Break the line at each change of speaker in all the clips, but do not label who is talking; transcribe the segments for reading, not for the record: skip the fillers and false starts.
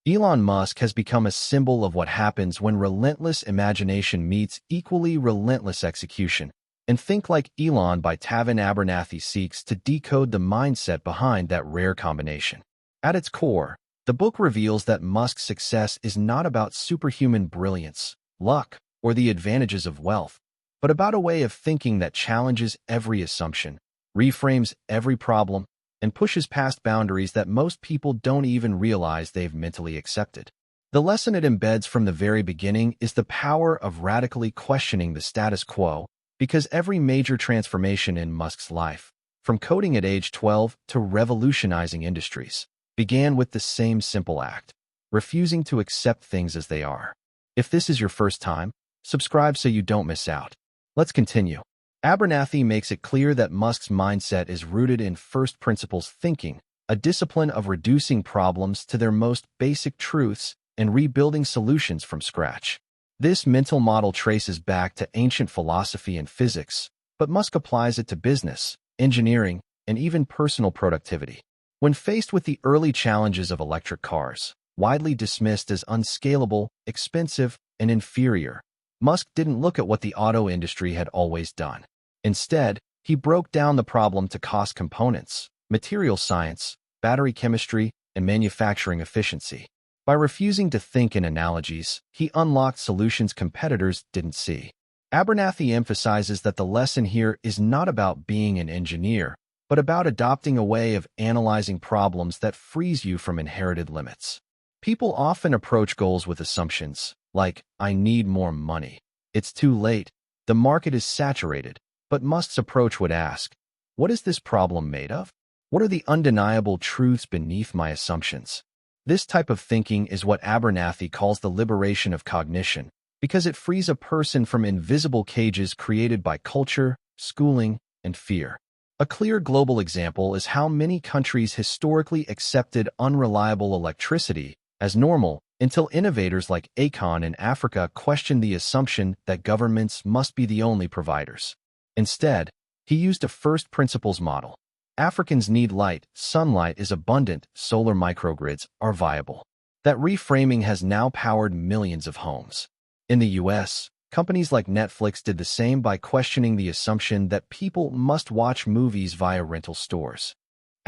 Elon Musk has become a symbol of what happens when relentless imagination meets equally relentless execution. And Think Like Elon by Tavin Abernathy seeks to decode the mindset behind that rare combination. At its core, the book reveals that Musk's success is not about superhuman brilliance, luck, or the advantages of wealth, but about a way of thinking that challenges every assumption, reframes every problem, and pushes past boundaries that most people don't even realize they've mentally accepted. The lesson it embeds from the very beginning is the power of radically questioning the status quo, because every major transformation in Musk's life, from coding at age 12 to revolutionizing industries, began with the same simple act: refusing to accept things as they are. If this is your first time, subscribe so you don't miss out. Let's continue. Abernathy makes it clear that Musk's mindset is rooted in first principles thinking, a discipline of reducing problems to their most basic truths and rebuilding solutions from scratch. This mental model traces back to ancient philosophy and physics, but Musk applies it to business, engineering, and even personal productivity. When faced with the early challenges of electric cars, widely dismissed as unscalable, expensive, and inferior, Musk didn't look at what the auto industry had always done. Instead, he broke down the problem to cost components, material science, battery chemistry, and manufacturing efficiency. By refusing to think in analogies, he unlocked solutions competitors didn't see. Abernathy emphasizes that the lesson here is not about being an engineer, but about adopting a way of analyzing problems that frees you from inherited limits. People often approach goals with assumptions, like, "I need more money. It's too late. The market is saturated." But Musk's approach would ask, what is this problem made of? What are the undeniable truths beneath my assumptions? This type of thinking is what Abernathy calls the liberation of cognition, because it frees a person from invisible cages created by culture, schooling, and fear. A clear global example is how many countries historically accepted unreliable electricity as normal until innovators like Elon in Africa questioned the assumption that governments must be the only providers. Instead, he used a first principles model. Africans need light, sunlight is abundant, solar microgrids are viable. That reframing has now powered millions of homes. In the US, companies like Netflix did the same by questioning the assumption that people must watch movies via rental stores.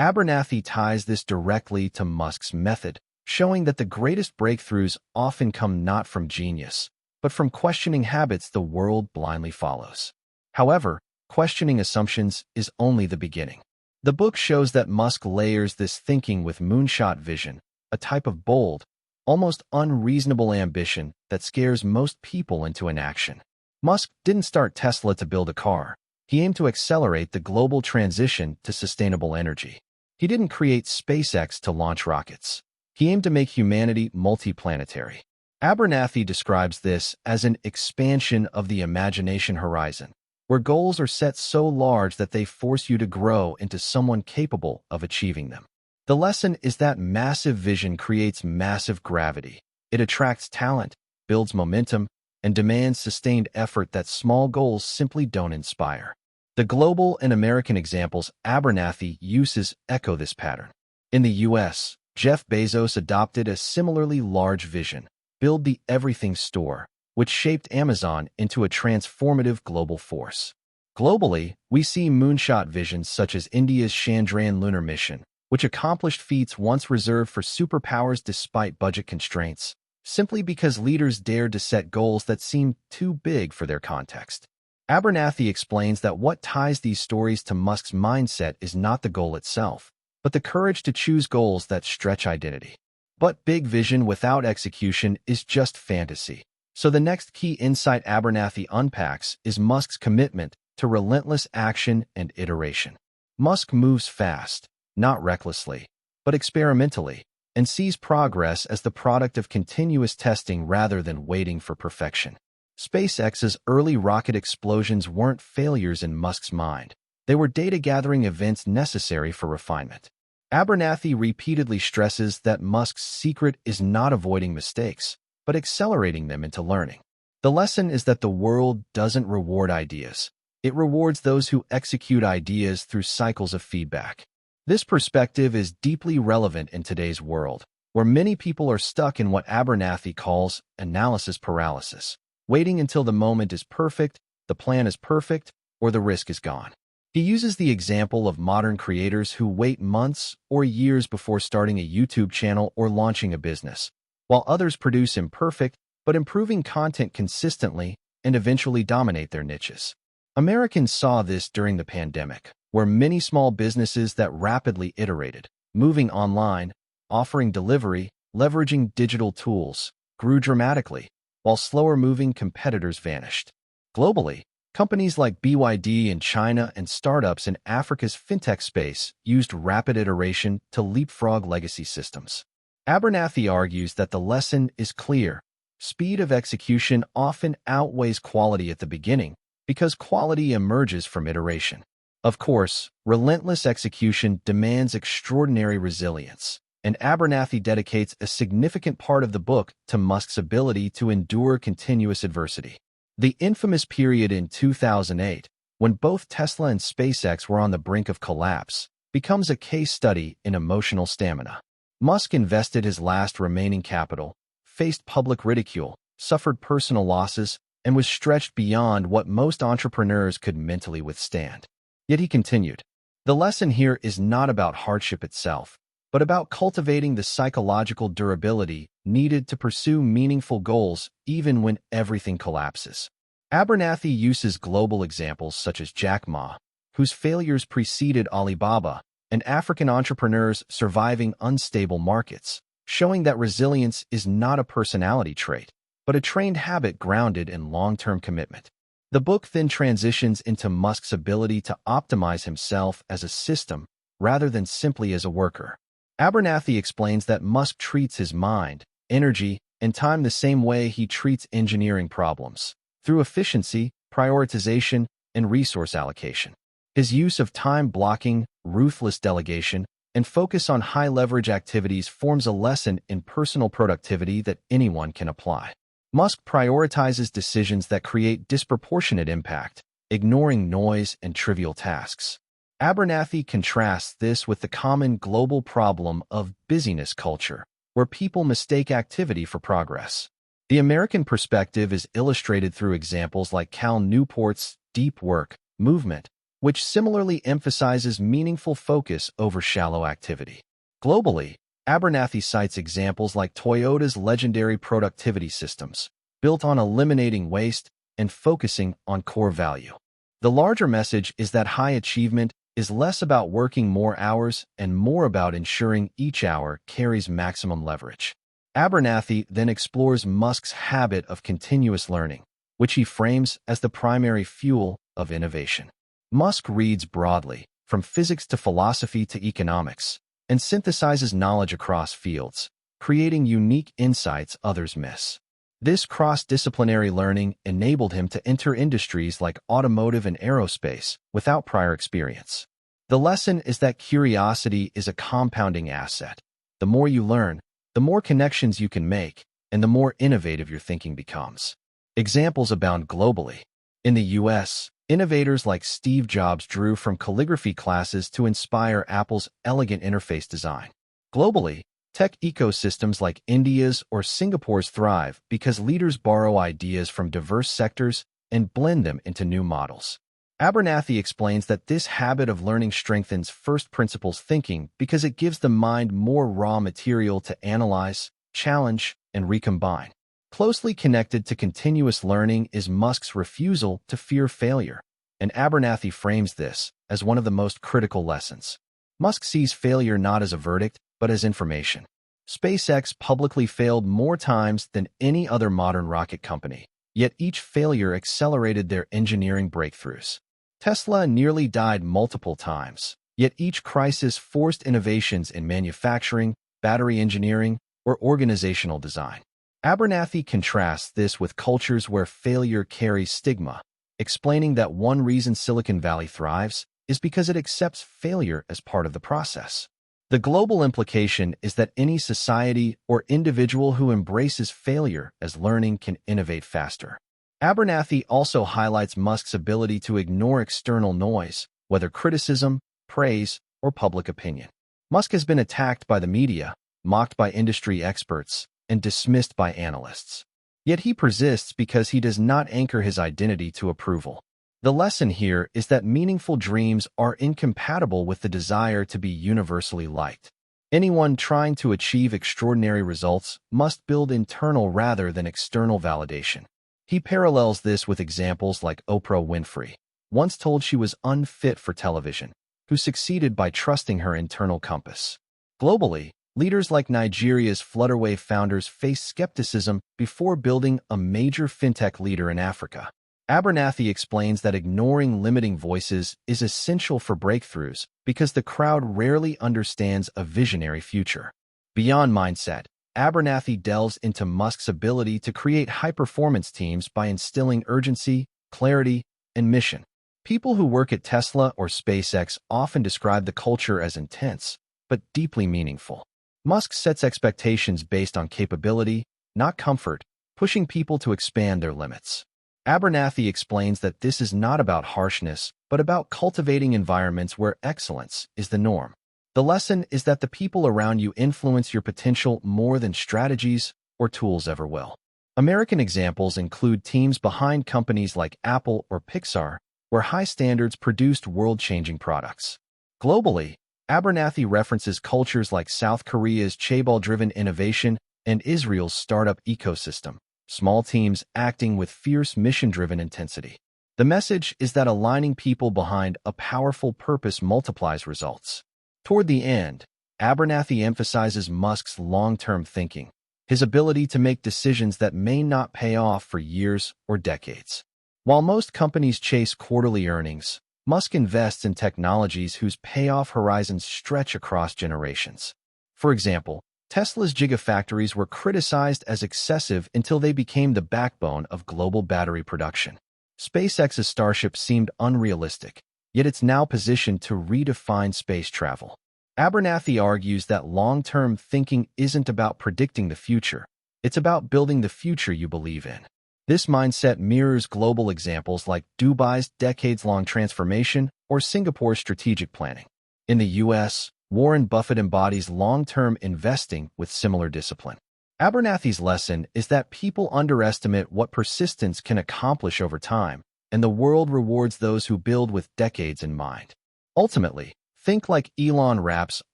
Abernathy ties this directly to Musk's method, showing that the greatest breakthroughs often come not from genius, but from questioning habits the world blindly follows. However, questioning assumptions is only the beginning. The book shows that Musk layers this thinking with moonshot vision, a type of bold, almost unreasonable ambition that scares most people into inaction. Musk didn't start Tesla to build a car. He aimed to accelerate the global transition to sustainable energy. He didn't create SpaceX to launch rockets. He aimed to make humanity multiplanetary. Abernathy describes this as an expansion of the imagination horizon, where goals are set so large that they force you to grow into someone capable of achieving them. The lesson is that massive vision creates massive gravity. It attracts talent, builds momentum, and demands sustained effort that small goals simply don't inspire. The global and American examples Abernathy uses echo this pattern. In the US, Jeff Bezos adopted a similarly large vision: build the everything store, which shaped Amazon into a transformative global force. Globally, we see moonshot visions such as India's Chandrayaan lunar mission, which accomplished feats once reserved for superpowers despite budget constraints, simply because leaders dared to set goals that seemed too big for their context. Abernathy explains that what ties these stories to Musk's mindset is not the goal itself, but the courage to choose goals that stretch identity. But big vision without execution is just fantasy. So the next key insight Abernathy unpacks is Musk's commitment to relentless action and iteration. Musk moves fast, not recklessly, but experimentally, and sees progress as the product of continuous testing rather than waiting for perfection. SpaceX's early rocket explosions weren't failures in Musk's mind. They were data-gathering events necessary for refinement. Abernathy repeatedly stresses that Musk's secret is not avoiding mistakes, but accelerating them into learning. The lesson is that the world doesn't reward ideas. It rewards those who execute ideas through cycles of feedback. This perspective is deeply relevant in today's world, where many people are stuck in what Abernathy calls analysis paralysis, waiting until the moment is perfect, the plan is perfect, or the risk is gone. He uses the example of modern creators who wait months or years before starting a YouTube channel or launching a business, while others produce imperfect but improving content consistently and eventually dominate their niches. Americans saw this during the pandemic, where many small businesses that rapidly iterated, moving online, offering delivery, leveraging digital tools, grew dramatically, while slower-moving competitors vanished. Globally, companies like BYD in China and startups in Africa's fintech space used rapid iteration to leapfrog legacy systems. Abernathy argues that the lesson is clear. Speed of execution often outweighs quality at the beginning because quality emerges from iteration. Of course, relentless execution demands extraordinary resilience, and Abernathy dedicates a significant part of the book to Musk's ability to endure continuous adversity. The infamous period in 2008, when both Tesla and SpaceX were on the brink of collapse, becomes a case study in emotional stamina. Musk invested his last remaining capital, faced public ridicule, suffered personal losses, and was stretched beyond what most entrepreneurs could mentally withstand. Yet he continued. The lesson here is not about hardship itself, but about cultivating the psychological durability needed to pursue meaningful goals even when everything collapses. Abernathy uses global examples such as Jack Ma, whose failures preceded Alibaba, and African entrepreneurs surviving unstable markets, showing that resilience is not a personality trait, but a trained habit grounded in long-term commitment. The book then transitions into Musk's ability to optimize himself as a system rather than simply as a worker. Abernathy explains that Musk treats his mind, energy, and time the same way he treats engineering problems, through efficiency, prioritization, and resource allocation. His use of time blocking, ruthless delegation, and focus on high-leverage activities forms a lesson in personal productivity that anyone can apply. Musk prioritizes decisions that create disproportionate impact, ignoring noise and trivial tasks. Abernathy contrasts this with the common global problem of busyness culture, where people mistake activity for progress. The American perspective is illustrated through examples like Cal Newport's deep work movement, which similarly emphasizes meaningful focus over shallow activity. Globally, Abernathy cites examples like Toyota's legendary productivity systems, built on eliminating waste and focusing on core value. The larger message is that high achievement is less about working more hours and more about ensuring each hour carries maximum leverage. Abernathy then explores Musk's habit of continuous learning, which he frames as the primary fuel of innovation. Musk reads broadly, from physics to philosophy to economics, and synthesizes knowledge across fields, creating unique insights others miss. This cross-disciplinary learning enabled him to enter industries like automotive and aerospace without prior experience. The lesson is that curiosity is a compounding asset. The more you learn, the more connections you can make, and the more innovative your thinking becomes. Examples abound globally. In the U.S., innovators like Steve Jobs drew from calligraphy classes to inspire Apple's elegant interface design. Globally, tech ecosystems like India's or Singapore's thrive because leaders borrow ideas from diverse sectors and blend them into new models. Abernathy explains that this habit of learning strengthens first principles thinking because it gives the mind more raw material to analyze, challenge, and recombine. Closely connected to continuous learning is Musk's refusal to fear failure, and Abernathy frames this as one of the most critical lessons. Musk sees failure not as a verdict, but as information. SpaceX publicly failed more times than any other modern rocket company, yet each failure accelerated their engineering breakthroughs. Tesla nearly died multiple times, yet each crisis forced innovations in manufacturing, battery engineering, or organizational design. Abernathy contrasts this with cultures where failure carries stigma, explaining that one reason Silicon Valley thrives is because it accepts failure as part of the process. The global implication is that any society or individual who embraces failure as learning can innovate faster. Abernathy also highlights Musk's ability to ignore external noise, whether criticism, praise, or public opinion. Musk has been attacked by the media, mocked by industry experts, and dismissed by analysts. Yet he persists because he does not anchor his identity to approval. The lesson here is that meaningful dreams are incompatible with the desire to be universally liked. Anyone trying to achieve extraordinary results must build internal rather than external validation. He parallels this with examples like Oprah Winfrey, once told she was unfit for television, who succeeded by trusting her internal compass. Globally, leaders like Nigeria's Flutterwave founders faced skepticism before building a major fintech leader in Africa. Abernathy explains that ignoring limiting voices is essential for breakthroughs because the crowd rarely understands a visionary future. Beyond mindset, Abernathy delves into Musk's ability to create high-performance teams by instilling urgency, clarity, and mission. People who work at Tesla or SpaceX often describe the culture as intense, but deeply meaningful. Musk sets expectations based on capability, not comfort, pushing people to expand their limits. Abernathy explains that this is not about harshness, but about cultivating environments where excellence is the norm. The lesson is that the people around you influence your potential more than strategies or tools ever will. American examples include teams behind companies like Apple or Pixar, where high standards produced world-changing products. Globally, Abernathy references cultures like South Korea's chaebol-driven innovation and Israel's startup ecosystem, small teams acting with fierce mission-driven intensity. The message is that aligning people behind a powerful purpose multiplies results. Toward the end, Abernathy emphasizes Musk's long-term thinking, his ability to make decisions that may not pay off for years or decades. While most companies chase quarterly earnings, Musk invests in technologies whose payoff horizons stretch across generations. For example, Tesla's gigafactories were criticized as excessive until they became the backbone of global battery production. SpaceX's Starship seemed unrealistic, yet it's now positioned to redefine space travel. Abernathy argues that long-term thinking isn't about predicting the future, it's about building the future you believe in. This mindset mirrors global examples like Dubai's decades-long transformation or Singapore's strategic planning. In the U.S., Warren Buffett embodies long-term investing with similar discipline. Abernathy's lesson is that people underestimate what persistence can accomplish over time, and the world rewards those who build with decades in mind. Ultimately, think like Elon wraps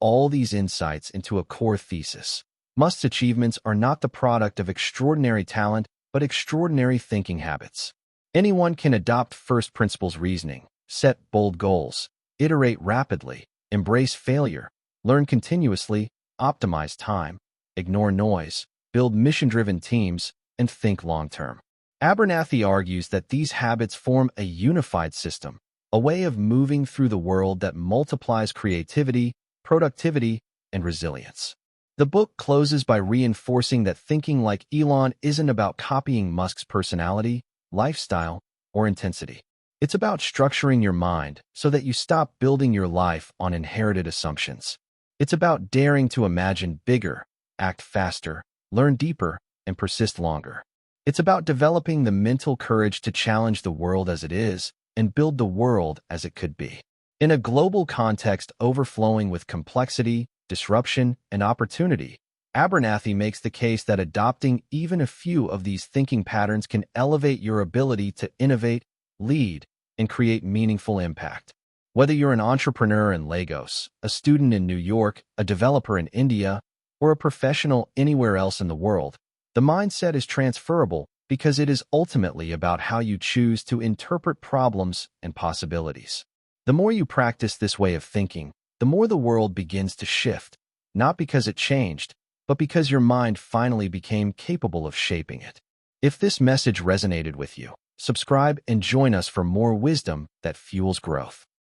all these insights into a core thesis. Musk's achievements are not the product of extraordinary talent, but extraordinary thinking habits. Anyone can adopt first principles reasoning, set bold goals, iterate rapidly, embrace failure, learn continuously, optimize time, ignore noise, build mission-driven teams, and think long-term. Abernathy argues that these habits form a unified system, a way of moving through the world that multiplies creativity, productivity, and resilience. The book closes by reinforcing that thinking like Elon isn't about copying Musk's personality, lifestyle, or intensity. It's about structuring your mind so that you stop building your life on inherited assumptions. It's about daring to imagine bigger, act faster, learn deeper, and persist longer. It's about developing the mental courage to challenge the world as it is and build the world as it could be. In a global context overflowing with complexity, disruption, and opportunity, Abernathy makes the case that adopting even a few of these thinking patterns can elevate your ability to innovate, lead, and create meaningful impact. Whether you're an entrepreneur in Lagos, a student in New York, a developer in India, or a professional anywhere else in the world, the mindset is transferable because it is ultimately about how you choose to interpret problems and possibilities. The more you practice this way of thinking, the more the world begins to shift, not because it changed, but because your mind finally became capable of shaping it. If this message resonated with you, subscribe and join us for more wisdom that fuels growth.